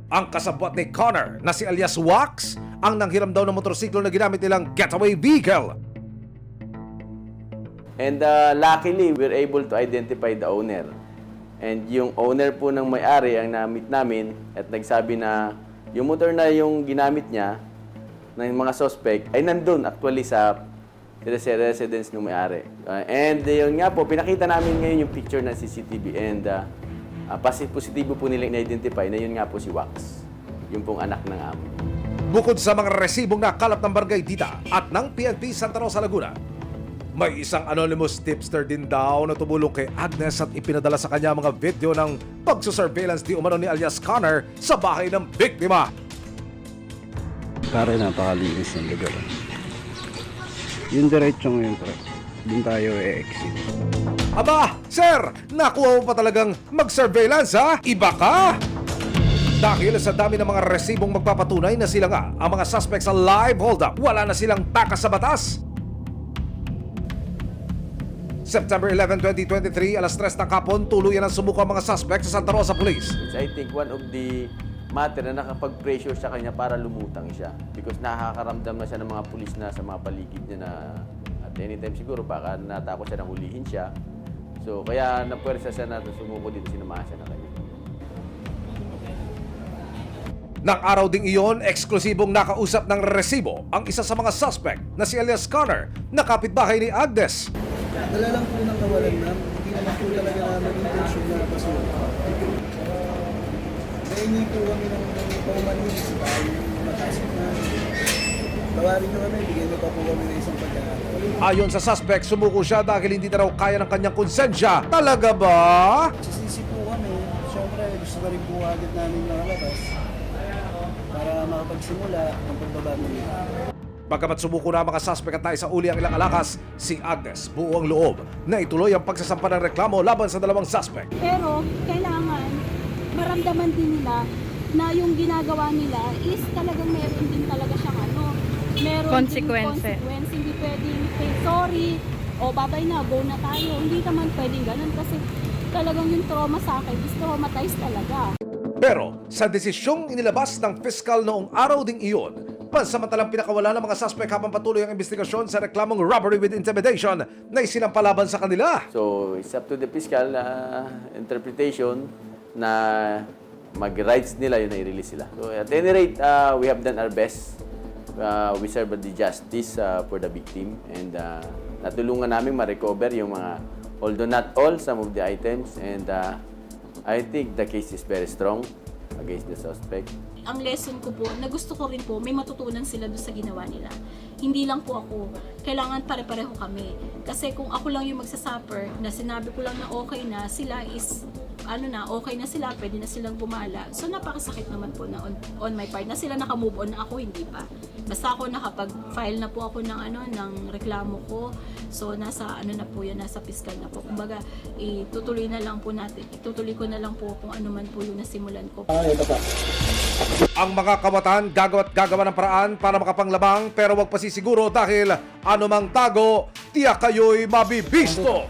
Ang kasabwat ni Connor na si alias Wax ang nanghiram daw ng motorsiklo na ginamit nilang getaway vehicle. And luckily, we're able to identify the owner. And yung owner po ng may-ari ang na-meet namin at nagsabi na yung motor na yung ginamit niya ng mga suspect ay nandun actually sa residence ng may-ari. And yun nga po, pinakita namin ngayon yung picture ng CCTV and positibo po nila in-identify na yun nga po si Wax, yung pong anak ng amo. Bukod sa mga resibong nakalap ng Barangay Dita at ng PNP Santa Rosa, Laguna, may isang anonymous tipster din daw na tumulong kay Agnes at ipinadala sa kanya mga video ng pagsusurveillance di umano ni alias Connor sa bahay ng biktima. Pare, napakalinis ng lugar. Yung diretso ngayon, pre. Doon tayo exit. Aba, sir, nakuha mo pa talagang mag-surveillance ha? Iba ka! Dahil sa dami ng mga resibong magpapatunay na sila nga ang mga suspects sa live hold-up, wala na silang takas sa batas. September 11, 2023, alas 3 ng hapon, tuluyan ang sumuko ang mga suspect sa Santa Rosa Police. It's, I think, one of the matter na nakapag-pressure sa kanya para lumutang siya. Because nakakaramdam na siya ng mga pulis na sa mga paligid niya na at anytime siguro baka natakot siya na hulihin siya. So, kaya napuwersa siya na sumuko dito, sinamahan siya na kanya. Nang araw ding iyon, eksklusibong nakausap ng resibo ang isa sa mga suspect na si alias Connor na kapitbahay ni Agnes. Dala lang po ng kawalan na, hindi naman po talaga namin intention na pasukan. Nahingi po kami ng paumanis dahil matasok na. Tawarin nyo kami, bigyan nyo pa po kami ng isang pagkakataon. Ayon sa suspect, sumuko siya dahil hindi na raw kaya ng kanyang konsensya. Talaga ba? Sisisi po kami, syempre gusto na rin po agad namin nakalabas para makapagsimula ng pagbaba nila. Bagamat sumuko na ang mga suspect at tayo sa uli ang ilang alakas, si Agnes buo ang loob na ituloy ang pagsasampa ng reklamo laban sa dalawang suspect. Pero kailangan maramdaman din nila na yung ginagawa nila is talagang meron din talaga siyang meron Consequence. din consequence. Hindi pwedeng say sorry o babay na, go na tayo. Hindi naman pwedeng ganun kasi talagang yung trauma sa akin is traumatized talaga. Pero sa desisyong inilabas ng fiscal noong araw ding iyon, pansamantalang pinakawala ng mga suspect habang patuloy ang investigasyon sa reklamong robbery with intimidation na isinampalaban sa kanila. So, it's up to the fiscal interpretation na mag-rights nila yun na i-release sila. So, at any rate, we have done our best. We serve the justice for the victim and natulungan namin ma-recover yung mga, although not all, some of the items and I think the case is very strong against the suspect. Ang lesson ko po, na gusto ko rin po, may matutunan sila doon sa ginawa nila. Hindi lang po ako, kailangan pare-pareho kami. Kasi kung ako lang yung magsasuffer, na sinabi ko lang na okay na, sila is, okay na sila, pwede na silang gumala. So napakasakit naman po na on my part, na sila nakamove on, na ako hindi pa. Basta ako nakapag-file na po ako ng, ng reklamo ko. So nasa, na po yan, nasa fiscal na po. Kumbaga, itutuloy ko na lang po kung ano man po yung nasimulan ko. Ang mga kamatan gagawa ng paraan para makapanglabang pero wag pasisiguro dahil anumang tago, tiyak kayo'y mabibisto.